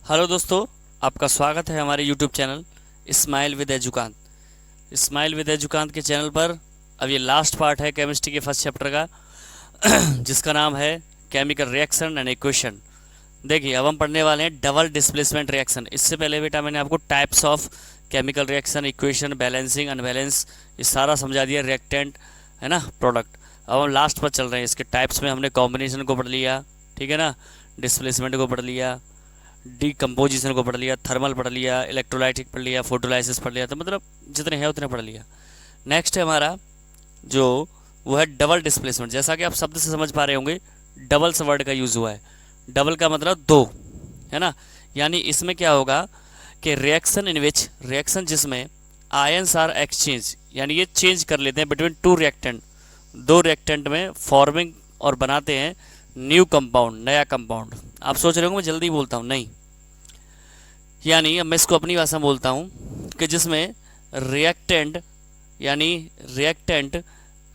Hello दोस्तों, आपका स्वागत है हमारे यूट्यूब चैनल स्माइल विद एजुकांत। स्माइल विद एजुकांत के चैनल पर अब ये लास्ट पार्ट है केमिस्ट्री के फर्स्ट चैप्टर का जिसका नाम है केमिकल रिएक्शन एंड इक्वेशन। देखिए, अब हम पढ़ने वाले हैं डबल डिस्प्लेसमेंट रिएक्शन। इससे पहले बेटा मैंने आपको types of chemical reaction, equation, balancing, unbalance ये सारा समझा दिया, रिएक्टेंट है ना, प्रोडक्ट। अब हम लास्ट पर चल रहे हैं। इसके टाइप्स में हमने कॉम्बिनेशन को पढ़ लिया, ठीक है ना, डिस्प्लेसमेंट को पढ़ लिया, डीकम्पोजिशन को पढ़ लिया, थर्मल पढ़ लिया, इलेक्ट्रोलाइटिक पढ़ लिया, फोटोलाइसिस पढ़ लिया। तो मतलब जितने हैं उतने पढ़ लिया। नेक्स्ट है हमारा जो वो है डबल डिस्प्लेसमेंट। जैसा कि आप शब्द से समझ पा रहे होंगे, डबल से वर्ड का यूज़ हुआ है। डबल का मतलब दो, है ना। यानी इसमें क्या होगा कि रिएक्शन इन विच, रिएक्शन जिसमें आयंस आर एक्सचेंज, यानी ये चेंज कर लेते हैं बिटवीन टू रिएक्टेंट, दो रिएक्टेंट में फॉर्मिंग और बनाते हैं न्यू कंपाउंड, नया कंपाउंड। आप सोच रहे होंगे मैं जल्दी बोलता हूँ, नहीं। यानी अब मैं इसको अपनी भाषा में बोलता हूँ कि जिसमें रिएक्टेंट, यानी रिएक्टेंट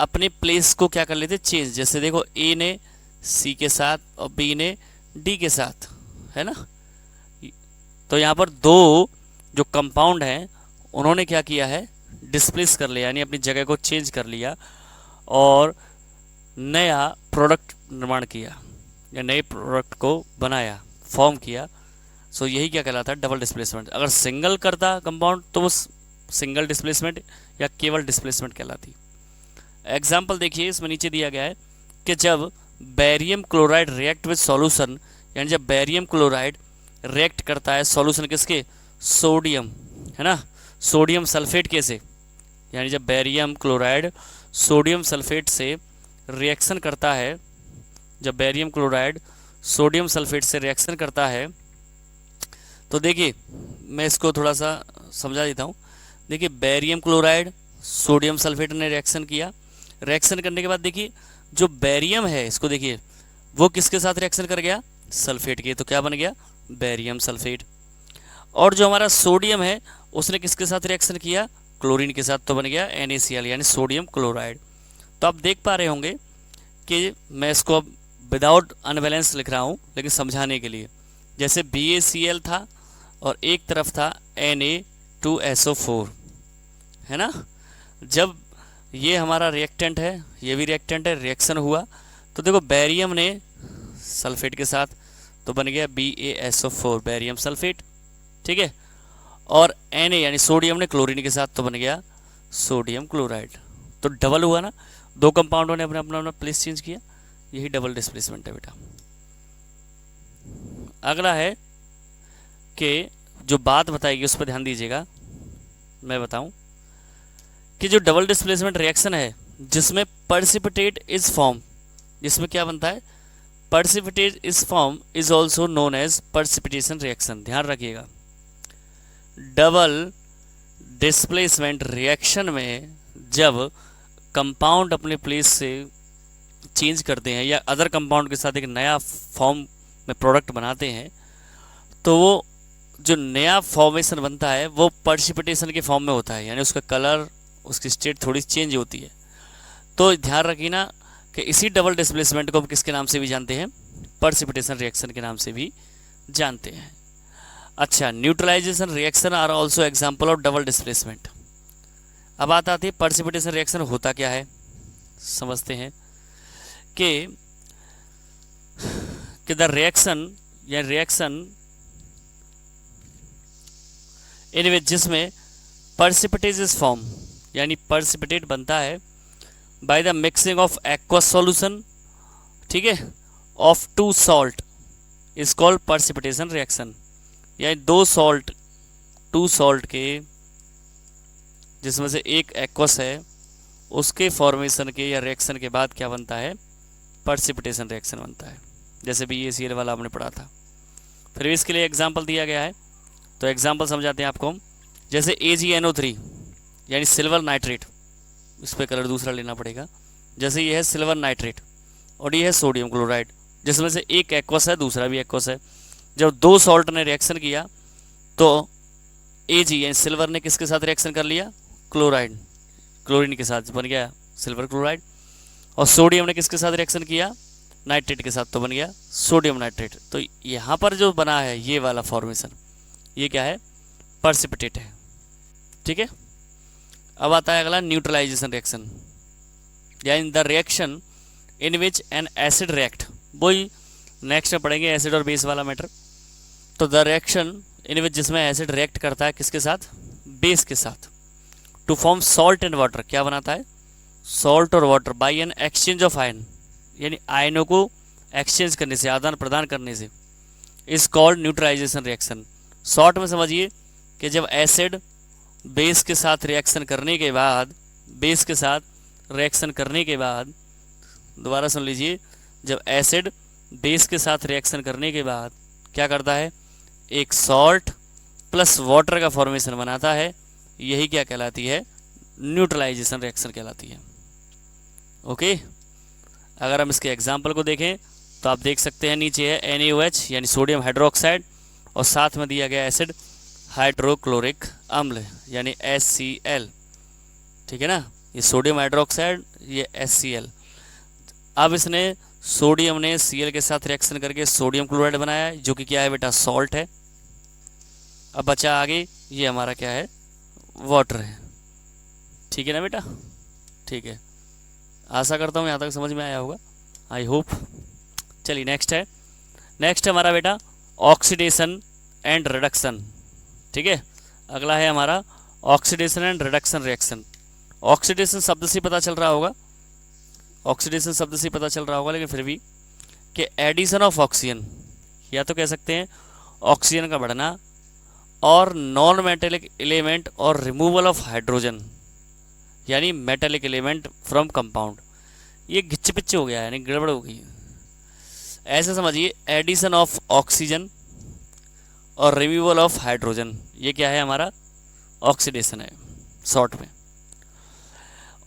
अपने प्लेस को क्या कर लेते, चेंज। जैसे देखो, ए ने सी के साथ और बी ने डी के साथ, है ना। तो यहाँ पर दो जो कंपाउंड हैं उन्होंने क्या किया है, डिस्प्लेस कर लिया, यानी अपनी जगह को चेंज कर लिया और नया प्रोडक्ट निर्माण किया या नए प्रोडक्ट को बनाया, फॉर्म किया। सो यही क्या कहलाता है, डबल डिस्प्लेसमेंट। अगर सिंगल करता कंपाउंड तो वो सिंगल डिस्प्लेसमेंट या केवल डिस्प्लेसमेंट कहलाती। एग्जाम्पल देखिए, इसमें नीचे दिया गया है कि जब barium chloride react with solution, यानी जब बेरियम क्लोराइड रिएक्ट करता है सॉल्यूशन किसके, सोडियम, है ना, सोडियम सल्फेट के से, यानी जब बेरियम क्लोराइड सोडियम सल्फेट से रिएक्शन करता है, जब बेरियम क्लोराइड सोडियम सल्फेट से रिएक्शन करता है, तो देखिए मैं इसको थोड़ा सा समझा देता हूँ। देखिए, बेरियम क्लोराइड सोडियम सल्फेट ने रिएक्शन किया। रिएक्शन करने के बाद देखिए जो बेरियम है, इसको देखिए वो किसके साथ रिएक्शन कर गया, सल्फेट के, तो क्या बन गया, बेरियम सल्फेट। और जो हमारा सोडियम है उसने किसके साथ रिएक्शन किया, क्लोरीन के साथ, तो बन गया NaCl यानी सोडियम क्लोराइड। तो आप देख पा रहे होंगे कि मैं इसको अब विदाउट अनबैलेंस लिख रहा हूँ, लेकिन समझाने के लिए। जैसे BaCl था और एक तरफ था Na2SO4, है ना। जब ये हमारा रिएक्टेंट है, ये भी रिएक्टेंट है, रिएक्शन हुआ तो देखो बेरियम ने सल्फेट के साथ, तो बन गया BaSO4, बेरियम सल्फेट, ठीक है। और Na यानी सोडियम ने क्लोरीन के साथ, तो बन गया सोडियम क्लोराइड। तो डबल हुआ ना, दो कंपाउंडों ने अपना अपना अपना प्लेस चेंज किया। यही डबल डिस्प्लेसमेंट है बेटा। अगला है कि जो बात बताएगी उस पर ध्यान दीजिएगा। मैं बताऊं कि जो डबल डिस्प्लेसमेंट रिएक्शन है जिसमें पर्सिपिटेट इज फॉर्म, जिसमें क्या बनता है, precipitate is form is also known as precipitation reaction. ध्यान रखिएगा, डबल डिस्प्लेसमेंट रिएक्शन में जब कंपाउंड अपने प्लेस से चेंज करते हैं या अदर कंपाउंड के साथ एक नया फॉर्म में प्रोडक्ट बनाते हैं, तो वो जो नया फॉर्मेशन बनता है वो पर्सिपिटेशन के फॉर्म में होता है, यानी उसका कलर, उसकी स्टेट थोड़ी चेंज होती है। तो ध्यान रखिए ना कि इसी डबल डिस्प्लेसमेंट को हम किसके नाम से भी जानते हैं, पर्सिपिटेशन रिएक्शन के नाम से भी जानते हैं। अच्छा, neutralisation reaction are also example of double displacement. अब बात आती है पर्सिपिटेशन रिएक्शन होता क्या है, समझते हैं कि द रिएक्शन या रिएक्शन इन विच, जिसमें पर्सिपिटेट इज फॉर्म, यानी पर्सिपिटेट बनता है by the mixing of aqueous solution, ठीक है, of two salt is called precipitation reaction. यानी दो सॉल्ट, टू सॉल्ट के जिसमें से एक एक्वस है, उसके फॉर्मेशन के या रिएक्शन के बाद क्या बनता है, पर्सिपिटेशन रिएक्शन बनता है। जैसे BaCl वाला आपने पढ़ा था। फिर इसके लिए एग्जाम्पल दिया गया है, तो एग्जाम्पल समझाते हैं आपको हम। जैसे AgNO3 यानी सिल्वर नाइट्रेट, इस पर कलर दूसरा लेना पड़ेगा। जैसे ये है सिल्वर नाइट्रेट और ये है सोडियम क्लोराइड, जिसमें से एक एक्वस है, दूसरा भी एक्वस है। जब दो सॉल्ट ने रिएक्शन किया तो Ag यानी सिल्वर ने किसके साथ रिएक्शन कर लिया, क्लोराइड, क्लोरीन के साथ, बन गया सिल्वर क्लोराइड। और सोडियम ने किसके साथ रिएक्शन किया, नाइट्रेट के साथ तो बन गया सोडियम नाइट्रेट। तो यहाँ पर जो बना है ये वाला फॉर्मेशन, ये क्या है, पर्सिपिटेट है। ठीक है, अब आता है अगला न्यूट्रलाइजेशन रिएक्शन, यानी the reaction in which N acid react. वही नेक्स्ट में पढ़ेंगे एसिड और बेस वाला मैटर। तो द रिएक्शन इन विच, जिसमें एसिड रिएक्ट करता है किसके साथ, बेस के साथ, to form salt and water, क्या बनाता है, सॉल्ट और water, by an exchange of ion, यानी आयनों को एक्सचेंज करने से, आदान प्रदान करने से, is called neutralization reaction. Short में समझिए कि जब एसिड बेस के साथ रिएक्शन करने के बाद, बेस के साथ रिएक्शन करने के बाद, दोबारा सुन लीजिए, जब एसिड बेस के साथ रिएक्शन करने के बाद क्या करता है, एक सॉल्ट प्लस वाटर का फॉर्मेशन बनाता है, यही क्या कहलाती है, न्यूट्रलाइजेशन रिएक्शन कहलाती है। ओके, अगर हम इसके एग्जाम्पल को देखें तो आप देख सकते हैं नीचे है NaOH यानी सोडियम हाइड्रोक्साइड, और साथ में दिया गया एसिड हाइड्रोक्लोरिक अम्ल यानी HCl। ठीक है ना, ये सोडियम हाइड्रोक्साइड, ये HCl। अब इसने सोडियम ने Cl के साथ रिएक्शन करके सोडियम क्लोराइड बनाया है, जो कि क्या है बेटा, सॉल्ट है। अब बचा आगे, ये हमारा क्या है, वाटर है। ठीक है ना बेटा, ठीक है, आशा करता हूँ यहाँ तक समझ में आया होगा, आई होप। चलिए नेक्स्ट है, नेक्स्ट हमारा बेटा ऑक्सीडेशन एंड रिडक्शन। ठीक है, अगला है हमारा oxidation and reduction reaction. Oxidation शब्द से पता चल रहा होगा, ऑक्सीडेशन शब्द से पता चल रहा होगा, लेकिन फिर भी कि एडिशन ऑफ ऑक्सीजन, या तो कह सकते हैं ऑक्सीजन का बढ़ना, और नॉन मेटेलिक एलिमेंट और रिमूवल ऑफ हाइड्रोजन यानी मेटेलिक एलिमेंट फ्रॉम कंपाउंड। ये घिच्च पिच्च हो गया है, यानी गड़बड़ हो गई। ऐसे समझिए, एडिशन ऑफ ऑक्सीजन और रिमूवल ऑफ हाइड्रोजन, ये क्या है, हमारा ऑक्सीडेशन है शॉर्ट में।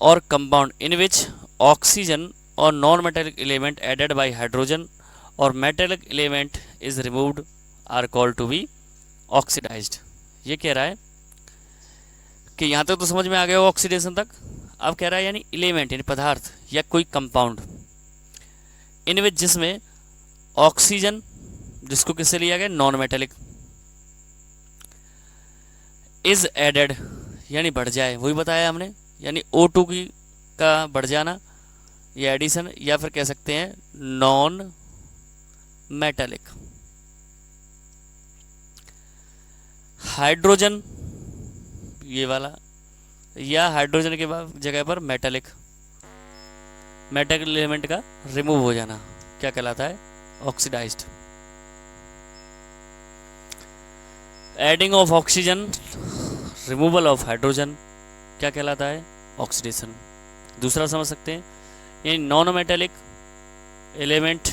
और कंपाउंड इन विच ऑक्सीजन और non metallic element added by hydrogen और metallic element is removed are called to be oxidised. ये कह रहा है कि यहाँ तक तो समझ में आ गया हो ऑक्सीडेशन तक। अब कह रहा है यानी एलिमेंट यानी पदार्थ या कोई कंपाउंड इन विच, जिसमें ऑक्सीजन, जिसको किससे लिया गया, नॉन मेटेलिक, इज एडेड यानी बढ़ जाए, वही बताया हमने, यानी O2 की का बढ़ जाना, ये एडिशन, या फिर कह सकते हैं नॉन मेटेलिक। हाइड्रोजन ये वाला, या हाइड्रोजन के बाद जगह पर मेटेलिक, मेटेलिक एलिमेंट का रिमूव हो जाना क्या कहलाता है, oxidized. Adding of oxygen, removal of hydrogen क्या कहलाता है, ऑक्सीडेशन। दूसरा समझ सकते हैं, यानी नॉन मेटेलिक एलिमेंट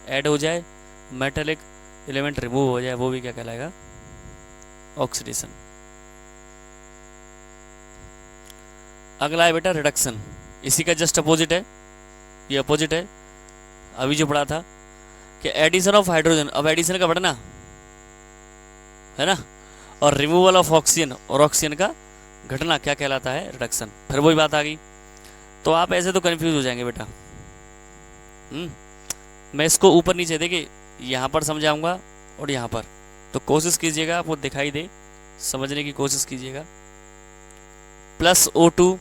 ऐड हो जाए, मेटेलिक एलिमेंट रिमूव हो जाए, वो भी क्या कहलाएगा, ऑक्सीडेशन। अगला है बेटा रिडक्शन, इसी का जस्ट अपोजिट है, ये अपोजिट है अभी जो पढ़ा था कि एडिशन ऑफ हाइड्रोजन, अब एडिशन का बढ़ना है ना, और रिमूवल ऑफ ऑक्सीजन और ऑक्सीजन का घटना क्या कहलाता है, रिडक्शन। फिर वही बात आ गई, तो आप ऐसे तो कंफ्यूज हो जाएंगे बेटा। मैं इसको ऊपर नीचे देखिए, यहाँ पर समझाऊंगा और यहाँ पर, तो कोशिश कीजिएगा आपको दिखाई दे, समझने की कोशिश कीजिएगा। प्लस O2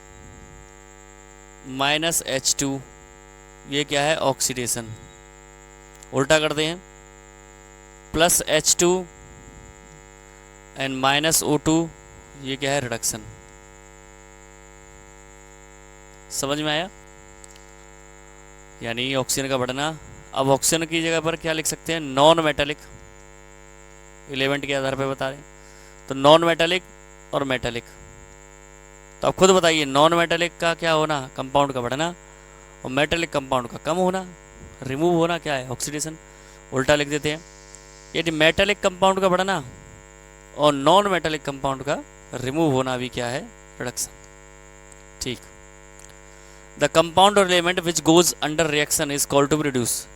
माइनस H2, ये क्या है, ऑक्सीडेशन। उल्टा करते हैं, plus H2 and minus O2, ये क्या है, रिडक्शन। समझ में आया, यानी ऑक्सीजन का बढ़ना। अब ऑक्सीजन की जगह पर क्या लिख सकते हैं, नॉन मेटेलिक एलिमेंट के आधार पर बता रहे हैं, तो नॉन मेटेलिक और मेटेलिक। तो अब खुद बताइए, नॉन मेटेलिक का क्या होना, कंपाउंड का बढ़ना, और मेटेलिक कंपाउंड का कम होना, रिमूव होना क्या है, ऑक्सीडेशन। उल्टा लिख देते हैं, यदि मेटेलिक कंपाउंड का बढ़ना और नॉन मेटेलिक कंपाउंड का रिमूव होना भी क्या है, रिडक्शन। ठीक, द कंपाउंड और element which goes under reaction is called to be reduce.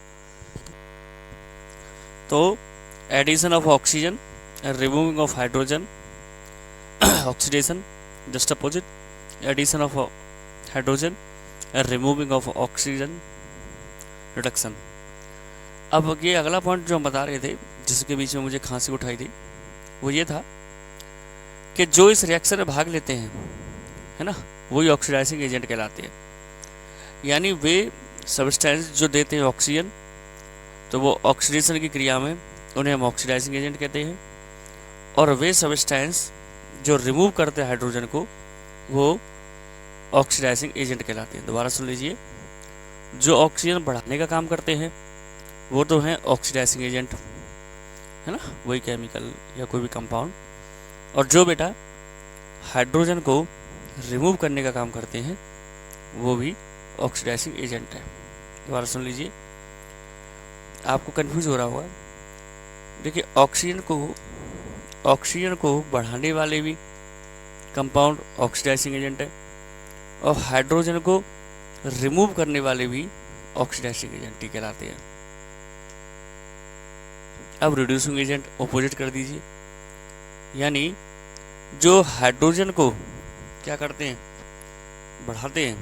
तो addition of oxygen, removing of hydrogen, oxidation, just opposite, addition of hydrogen, removing of oxygen, reduction. अब ये अगला पॉइंट जो हम बता रहे थे, जिसके बीच में मुझे खांसी उठाई थी, वो ये था कि जो इस रिएक्शन में भाग लेते हैं, है ना, वही ऑक्सीडाइजिंग एजेंट कहलाते हैं। यानी वे सब्सटेंस जो देते हैं ऑक्सीजन, तो वो ऑक्सीडेशन की क्रिया में उन्हें हम ऑक्सीडाइजिंग एजेंट कहते हैं। और वे सब्सटेंस जो रिमूव करते हैं हाइड्रोजन को, वो ऑक्सीडाइजिंग एजेंट कहलाते हैं। दोबारा सुन लीजिए, जो ऑक्सीजन बढ़ाने का काम करते हैं वो तो हैं ऑक्सीडाइजिंग एजेंट, है ना, वही केमिकल या कोई भी कंपाउंड। और जो बेटा हाइड्रोजन को रिमूव करने का काम करते हैं वो भी ऑक्सीडाइजिंग एजेंट है। दोबारा सुन लीजिए, आपको कंफ्यूज हो रहा होगा। देखिए, ऑक्सीजन को बढ़ाने वाले भी कंपाउंड ऑक्सीडाइजिंग एजेंट है, और हाइड्रोजन को रिमूव करने वाले भी ऑक्सीडाइजिंग एजेंट ही कहलाते हैं। अब रिड्यूसिंग एजेंट ऑपोजिट कर दीजिए, यानी जो हाइड्रोजन को क्या करते हैं, बढ़ाते हैं,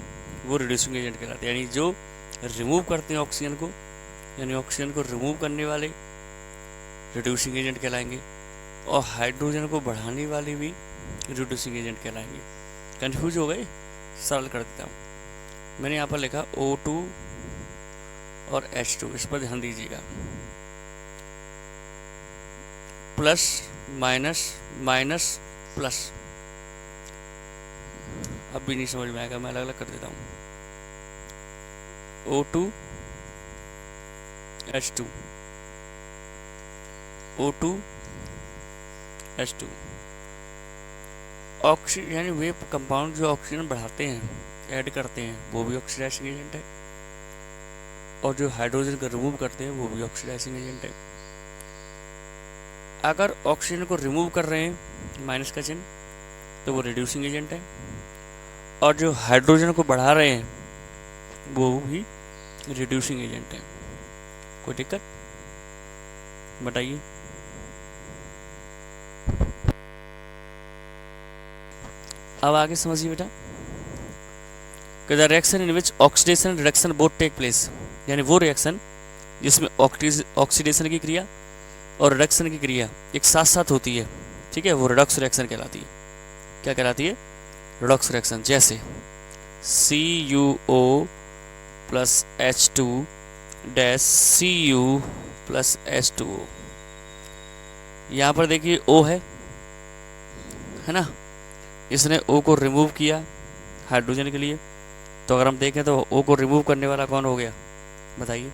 वो रिड्यूसिंग एजेंट कहलाते हैं। यानी जो रिमूव करते हैं ऑक्सीजन को, यानी ऑक्सीजन को रिमूव करने वाले रिड्यूसिंग एजेंट कहलाएंगे, और हाइड्रोजन को बढ़ाने वाले भी रिड्यूसिंग एजेंट कहलाएंगे। कंफ्यूज हो गए? सरल कर देता हूँ। मैंने यहाँ पर लिखा O2 और H2, इस पर ध्यान दीजिएगा। प्लस माइनस माइनस प्लस, अब भी नहीं समझ में आएगा, मैं अलग अलग कर देता हूँ। O2 H2, O2 H2। Oxygen यानी वे कंपाउंड जो ऑक्सीजन बढ़ाते हैं, ऐड करते हैं, वो भी ऑक्सीडाइजिंग एजेंट है, और जो हाइड्रोजन को रिमूव करते हैं वो भी ऑक्सीडाइजिंग एजेंट है। अगर ऑक्सीजन को रिमूव कर रहे हैं माइनस का चिन्ह, तो वो रिड्यूसिंग एजेंट है, और जो हाइड्रोजन को बढ़ा रहे हैं वो भी रिड्यूसिंग एजेंट है। कोई दिक्कत? बताइए। अब आगे समझिए बेटा कि the reaction in which oxidation reduction both take place, यानी वो रिएक्शन जिसमें ऑक्सीडेशन की क्रिया और रिडक्शन की क्रिया एक साथ साथ होती है, ठीक है, वो रिडॉक्स रिएक्शन कहलाती है। क्या कहलाती है? Redox reaction. जैसे CuO plus H2 dash Cu plus H2O। यहाँ पर देखिए O है ना, इसने O को रिमूव किया हाइड्रोजन के लिए, तो अगर हम देखें तो O को रिमूव करने वाला कौन हो गया, बताइए?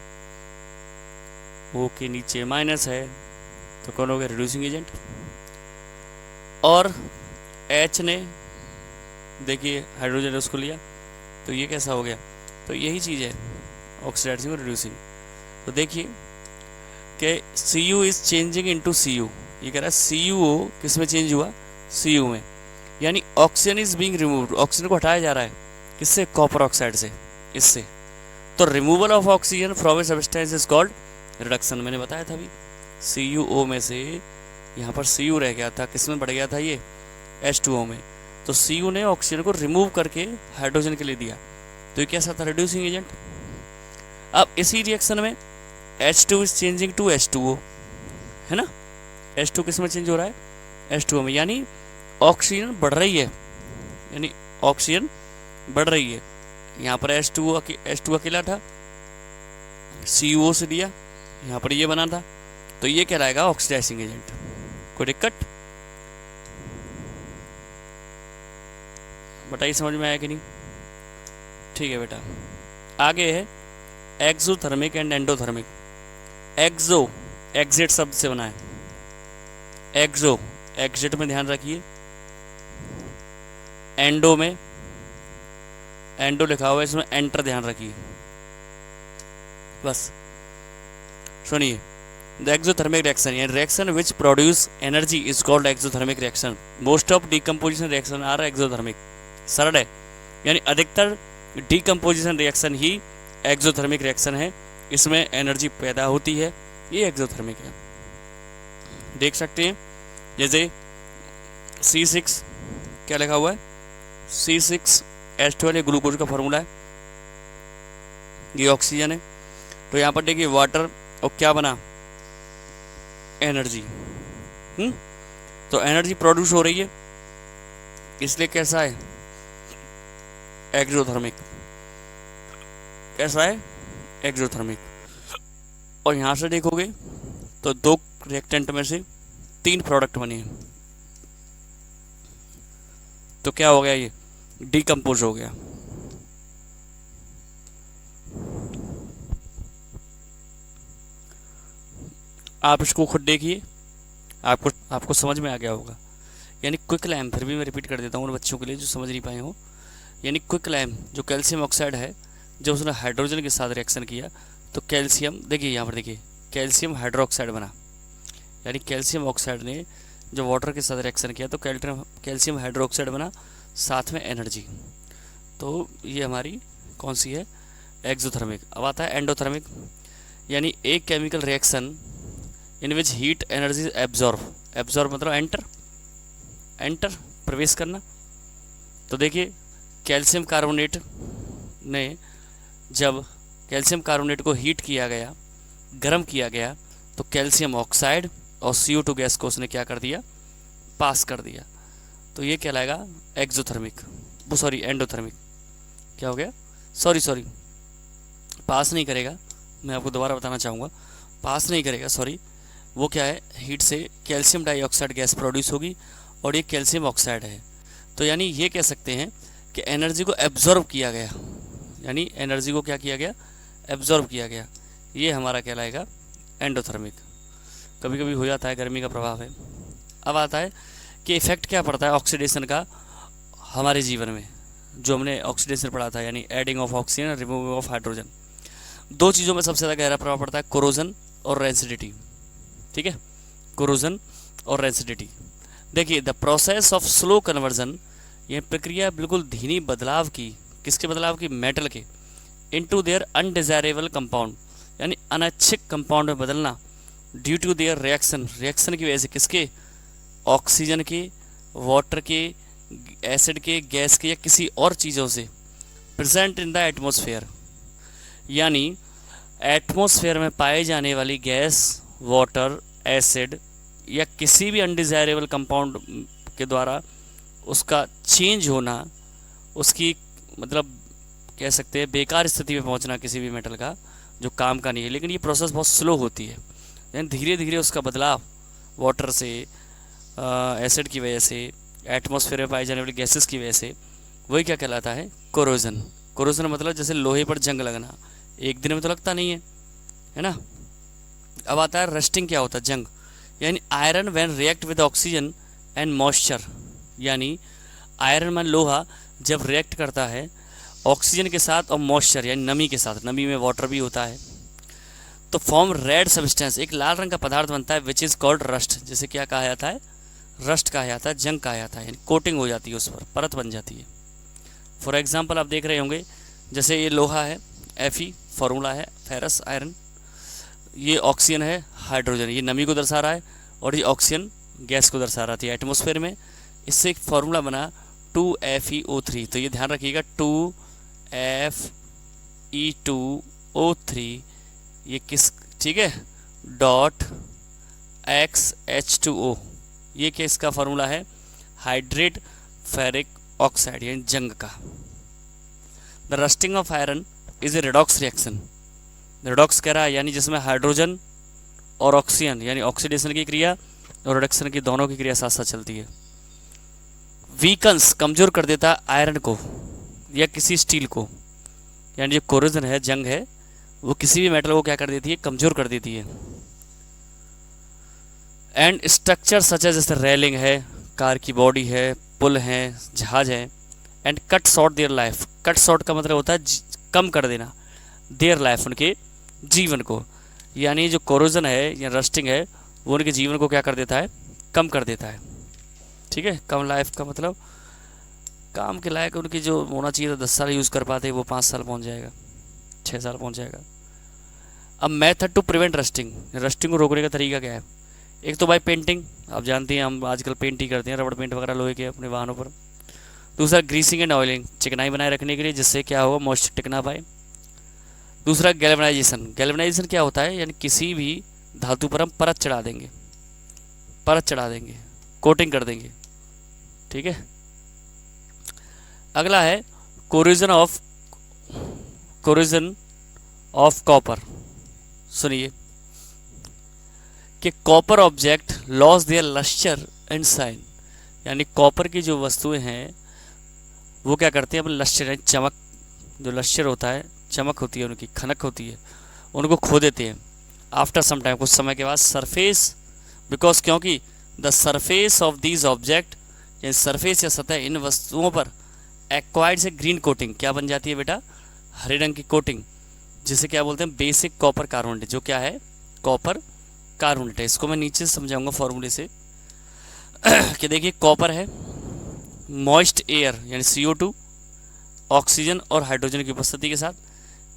O के नीचे माइनस है, तो कौन हो गया? Reducing agent. और H ने देखिए हाइड्रोजन उसको लिया, तो ये कैसा हो गया? तो यही चीज़ है ऑक्सीडाइजिंग और रिड्यूसिंग। तो देखिए कि Cu is changing into Cu, ये कह रहा है CuO किस में चेंज हुआ? Cu में, यानी oxygen is being removed, oxygen को हटाया जा रहा है, किससे? कॉपर ऑक्साइड से, इससे। तो removal of oxygen from a substance is called reduction. मैंने बताया था अभी, CuO में से यहाँ पर Cu रह गया था, किस में बढ़ गया था? ये H2O में। तो Cu ने ऑक्सीजन को रिमूव करके हाइड्रोजन के लिए दिया, तो ये कैसा था? Reducing agent. अब इसी रिएक्शन में H2 is changing to H2O, है ना, H2 किस में चेंज हो रहा है? H2O में, यानी ऑक्सीजन बढ़ रही है, यानी ऑक्सीजन बढ़ रही है। यहाँ पर H2 अकेला था, CuO से दिया, यहाँ पर ये बना था, तो ये कहलाएगा ऑक्सीडाइजिंग एजेंट। कोई दिक्कत? बताइए समझ में आया कि नहीं? ठीक है बेटा, आगे है exothermic and endothermic. Exo exit शब्द से बना है, एक्सो एग्जिट में ध्यान रखिए, एंडो में एंडो लिखा हुआ है, इसमें एंटर ध्यान रखिए, बस सुनिए। द एक्सोथर्मिक रिएक्शन, यानी reaction which produce energy is called exothermic reaction. Most of decomposition reaction are exothermic. सरल है, यानी अधिकतर डीकम्पोजिशन रिएक्शन ही एक्सोथर्मिक रिएक्शन है, इसमें एनर्जी पैदा होती है, ये एक्सोथर्मिक है। देख सकते हैं जैसे C6 क्या लिखा हुआ है? C6H12 ग्लूकोज का फॉर्मूला है, ये ऑक्सीजन है। तो यहाँ पर देखिए वाटर और क्या बना, एनर्जी। तो एनर्जी प्रोड्यूस हो रही है, इसलिए कैसा है, एक्सोथर्मिक। कैसा है, एक्सोथर्मिक। और यहाँ से देखोगे तो 2 रिएक्टेंट में से 3 प्रोडक्ट बने हैं, तो क्या हो गया, ये डिकम्पोज हो गया। आप इसको खुद देखिए, आपको समझ में आ गया होगा। यानी क्विक लैम, फिर भी मैं रिपीट कर देता हूँ उन बच्चों के लिए जो समझ नहीं पाए हो। यानी क्विक लैम जो कैल्शियम ऑक्साइड है, जब उसने हाइड्रोजन के साथ रिएक्शन किया तो कैल्शियम, देखिए यहाँ पर देखिए, कैल्शियम हाइड्रोक्साइड बना। यानी कैल्शियम ऑक्साइड ने जब वाटर के साथ रिएक्शन किया तो कैल्शियम हाइड्रोक्साइड बना, साथ में एनर्जी। तो ये हमारी कौन सी है, एक्सोथर्मिक। अब आता है एंडोथर्मिक, यानी एक chemical reaction in which heat energy absorb मतलब एंटर प्रवेश करना। तो देखिए कैल्शियम कार्बोनेट ने, जब कैल्शियम कार्बोनेट को हीट किया गया, गर्म किया गया, तो कैल्शियम ऑक्साइड और CO2 गैस को उसने क्या कर दिया, पास कर दिया। तो ये कहलाएगा एक्सोथर्मिक, वो सॉरी एंडोथर्मिक। क्या हो गया, सॉरी पास नहीं करेगा, मैं आपको दोबारा बताना चाहूँगा, पास नहीं करेगा, सॉरी। वो क्या है, हीट से कैल्शियम डाइऑक्साइड गैस प्रोड्यूस होगी और ये कैल्शियम ऑक्साइड है। तो यानी ये कह सकते हैं कि एनर्जी को एब्जॉर्ब किया गया, यानी एनर्जी को क्या किया गया, एब्जॉर्ब किया गया। ये हमारा कहलाएगा एंडोथर्मिक। कभी कभी हो जाता है, गर्मी का प्रभाव है। अब आता है कि इफेक्ट क्या पड़ता है ऑक्सीडेशन का हमारे जीवन में, जो हमने ऑक्सीडेशन पढ़ा था, यानी adding of oxygen, removing of hydrogen. 2 चीज़ों में सबसे ज़्यादा गहरा प्रभाव पड़ता है, कोरोजन और रेंसिडिटी। ठीक है, कोरोजन और रेंसिडिटी। देखिए the process of slow conversion, यह प्रक्रिया बिल्कुल धीमी बदलाव की, किसके बदलाव की, मेटल के, इनटू देयर अनडिजायरेबल कंपाउंड, यानी अनैच्छिक कंपाउंड में बदलना, ड्यू टू देयर रिएक्शन की वजह से, किसके, ऑक्सीजन के, वाटर के, एसिड के, गैस के या किसी और चीज़ों से, प्रेजेंट इन द एटमॉस्फेयर। यानी एटमॉस्फेयर में पाए जाने वाली गैस, वाटर, एसिड या किसी भी अनडिजायरेबल कंपाउंड के द्वारा उसका चेंज होना, उसकी मतलब कह सकते हैं बेकार स्थिति में पहुंचना किसी भी मेटल का, जो काम का नहीं है। लेकिन ये प्रोसेस बहुत स्लो होती है, यानी धीरे धीरे उसका बदलाव वाटर से, एसिड की वजह से, एटमॉस्फेयर में पाई जाने वाली गैसेस की वजह से, वही क्या कहलाता है, कोरोजन। कोरोजन मतलब जैसे लोहे पर जंग लगना, एक दिन में तो लगता नहीं है ना। अब आता है रस्टिंग, क्या होता है, जंग। यानी iron when react with oxygen and moisture, यानी आयरन में लोहा जब रिएक्ट करता है ऑक्सीजन के साथ और मॉइस्चर यानी नमी के साथ, नमी में वाटर भी होता है, तो फॉर्म रेड सब्सटेंस, एक लाल रंग का पदार्थ बनता है, विच इज़ कॉल्ड रस्ट। जैसे क्या कहा जाता है, रस्ट कहा जाता है, जंग कहा जाता है, यानी कोटिंग हो जाती है, उस पर परत बन जाती है। फॉर एग्जाम्पल आप देख रहे होंगे, जैसे ये लोहा है, Fe फार्मूला है, फेरस आयरन, ये ऑक्सीजन है, हाइड्रोजन, ये नमी को दर्शा रहा है, और ये ऑक्सीजन गैस को दर्शा रहा था एटमॉस्फेयर में। इससे एक फार्मूला बना 2FeO3। तो ये ध्यान रखिएगा, 2Fe2O3, ये किस, ठीक है, डॉट XH2O, ये क्या इसका फार्मूला है, हाइड्रेट फेरिक ऑक्साइड यानी जंग का। The rusting of iron is a redox reaction, redox कह रहा है, यानी जिसमें हाइड्रोजन और ऑक्सीजन यानी ऑक्सीडेशन की क्रिया और रिडक्शन की दोनों की क्रिया साथ साथ चलती है। वीकन्स, कमजोर कर देता है आयरन को या किसी स्टील को, यानी जो कोरोजन है, जंग है, वो किसी भी मेटल को क्या कर देती है, कमजोर कर देती है। एंड स्ट्रक्चर सच है, जैसे रेलिंग है, कार की बॉडी है, पुल है, जहाज है। And cut short their life, cut short का मतलब होता है कम कर देना, देयर लाइफ उनके जीवन को, यानी जो कोरोजन है या रस्टिंग है वो उनके जीवन को क्या कर देता है, कम कर देता है। ठीक है, कम लाइफ का मतलब काम के लायक उनकी जो होना चाहिए था 10 साल यूज़ कर पाते वो 5 साल पहुंच जाएगा, 6 साल पहुंच जाएगा। अब method to prevent rusting, rusting को रोकने का तरीका क्या है, एक तो भाई पेंटिंग, आप जानते हैं हम आजकल पेंट ही करते हैं, रबड़ पेंट वगैरह लोहे के अपने वाहनों पर। दूसरा ग्रीसिंग एंड ऑयलिंग, चिकनाई बनाए रखने के लिए, जिससे क्या होगा, मॉइस्चर टिक ना पाए। दूसरा गैल्वेनाइजेशन। गैल्वेनाइजेशन क्या होता है, यानी किसी भी धातु पर हम परत चढ़ा देंगे, कोटिंग कर देंगे, ठीक है। अगला है कोरोजन ऑफ कॉपर। सुनिए कि copper object loss their lustre and shine, यानी कॉपर की जो वस्तुएं हैं वो क्या करते हैं, अपने लस्टर चमक, जो लस्टर होता है, चमक होती है उनकी, खनक होती है, उनको खो देते हैं। आफ्टर सम टाइम, कुछ समय के बाद, सरफेस बिकॉज, क्योंकि the surface of these object, यानी सरफेस या सतह इन वस्तुओं पर एक्वायर्ड से ग्रीन कोटिंग, क्या बन जाती है बेटा, हरे रंग की कोटिंग, जिसे क्या बोलते हैं, बेसिक कॉपर कार्बोनेट, जो क्या है, कॉपर कार्बोनेट है। इसको मैं नीचे से समझाऊंगा फॉर्मूले से कि देखिए कॉपर है, मॉइस्ट एयर यानी CO2, ऑक्सीजन और हाइड्रोजन की उपस्थिति के साथ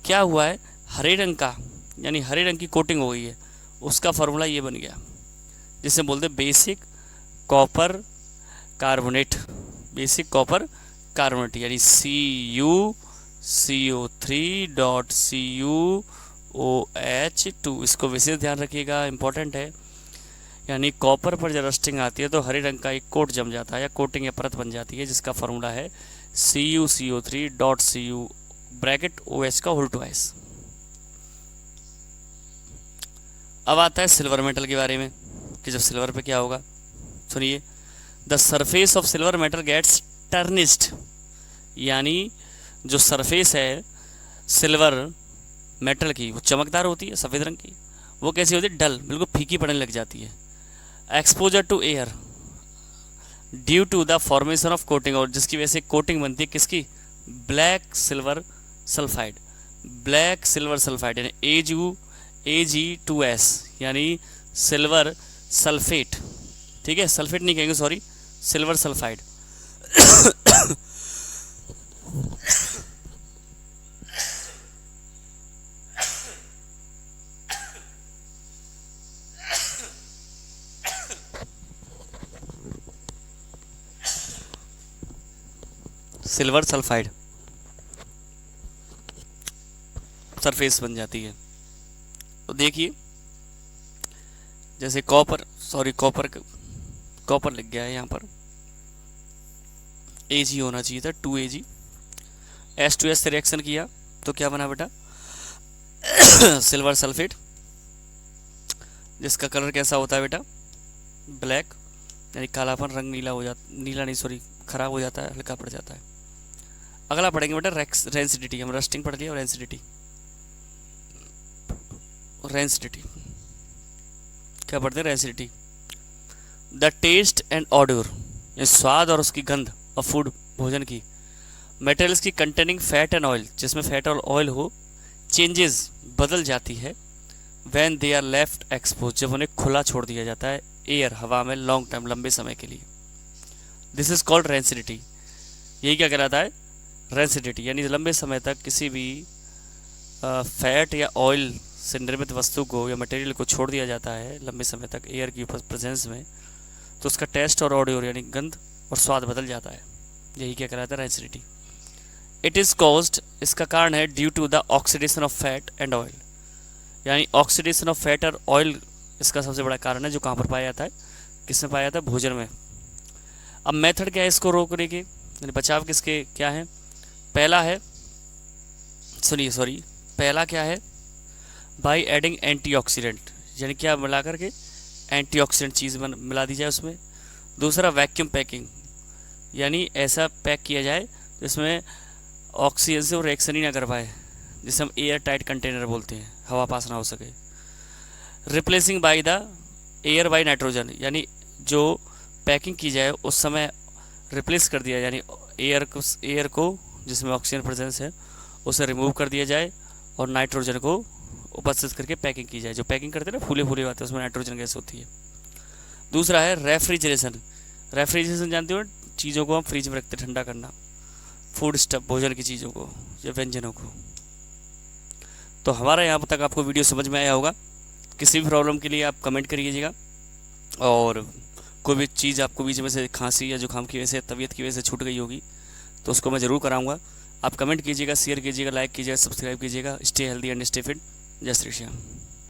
क्या हुआ है, हरे रंग का, यानी हरे रंग की कोटिंग हो गई है। उसका फॉर्मूला ये बन गया, जिसे बोलते हैं बेसिक कॉपर कार्बोनेट, यानी CuCO3.CuOH2। इसको विशेष ध्यान रखिएगा, इंपॉर्टेंट है। यानी कॉपर पर जब रस्टिंग आती है तो हरे रंग का एक कोट जम जाता है, या कोटिंग या परत बन जाती है, जिसका फॉर्मूला है CuCO3.Cu(OH)। अब आता है सिल्वर मेटल के बारे में, कि जब सिल्वर पे क्या होगा, सुनिए। The surface of silver metal gets tarnished, यानी जो सरफेस है सिल्वर मेटल की वो चमकदार होती है, सफ़ेद रंग की। वो कैसी होती है, डल, बिल्कुल फीकी पड़ने लग जाती है। Exposure to air due to the formation of coating, और जिसकी वजह से कोटिंग बनती है किसकी, ब्लैक सिल्वर सल्फाइड, यानी Ag2S, यानी सिल्वर सल्फेट, ठीक है, सल्फेट नहीं कहेंगे, sorry, silver sulphide. Silver sulphide surface बन जाती है। तो देखिए जैसे कॉपर लिख गया है यहाँ पर, Ag होना चाहिए था, 2Ag, H2S से रिएक्शन किया तो क्या बना बेटा, सिल्वर सल्फेट, जिसका कलर कैसा होता है बेटा, ब्लैक, यानी कालापन, रंग नीला हो जाता, नीला नहीं सॉरी खराब हो जाता है, हल्का पड़ जाता है। अगला पढ़ेंगे बेटा रेंसिडिटी, हम रस्टिंग पढ़ लिया, और रेंसिडिटी क्या पढ़ते हैं, rancidity. The taste and odour, स्वाद और उसकी गंध और फूड, भोजन की, मेटेरियल्स की कंटेनिंग फैट एंड ऑयल, जिसमें फैट और ऑयल हो, चेंजेस बदल जाती है, when they are left expose, जब उन्हें खुला छोड़ दिया जाता है, एयर, हवा में, लॉन्ग टाइम, लंबे समय के लिए। This is called rancidity. यही क्या कहलाता है, रेंसिडिटी, यानी लंबे समय तक किसी भी फैट या ऑयल से निर्मित वस्तु को या मटेरियल को छोड़ दिया जाता है लंबे समय तक एयर की प्रेजेंस में, तो उसका टेस्ट और ऑडियो यानी गंध और स्वाद बदल जाता है। यही क्या कहलाता है, रेंसिडिटी। इट इज़ कॉज्ड, इसका कारण है, due to the oxidation of fat and oil, यानी ऑक्सीडेशन ऑफ फैट और ऑयल इसका सबसे बड़ा कारण है, जो कहाँ पर पाया जाता है, किसमें पाया जाता है, भोजन में। अब मेथड क्या है इसको रोकने के, यानी बचाव किसके क्या है, पहला है, पहला क्या है, बाई एडिंग एंटीऑक्सीडेंट, यानी क्या मिला करके एंटीऑक्सीडेंट चीज़ मिला दी जाए उसमें। दूसरा वैक्यूम पैकिंग, यानी ऐसा पैक किया जाए जिसमें ऑक्सीजन से वो रिएक्शन ही ना कर पाए, जिसे हम एयर टाइट कंटेनर बोलते हैं, हवा पास ना हो सके। Replacing by the air by nitrogen, यानी जो पैकिंग की जाए उस समय रिप्लेस कर दिया, यानी एयर को जिसमें ऑक्सीजन प्रेजेंस है उसे रिमूव कर दिया जाए, और नाइट्रोजन को उपस्थित करके पैकिंग की जाए। जो पैकिंग करते हैं ना फूले फूले आते हैं, उसमें नाइट्रोजन गैस होती है। दूसरा है रेफ्रिजरेशन जानते हो, चीज़ों को हम फ्रिज में रखते, ठंडा करना, फूड स्टफ, भोजन की चीज़ों को या व्यंजनों को। तो हमारा यहाँ तक आपको वीडियो समझ में आया होगा। किसी भी प्रॉब्लम के लिए आप कमेंट करिएगा, और कोई भी चीज़ आपको बीच में से खांसी या जुकाम की वजह से, तबीयत की वजह से छूट गई होगी तो उसको मैं ज़रूर कराऊँगा। आप कमेंट कीजिएगा, शेयर कीजिएगा, लाइक कीजिएगा, सब्सक्राइब कीजिएगा। Stay healthy and stay fit. जय श्री श्याम।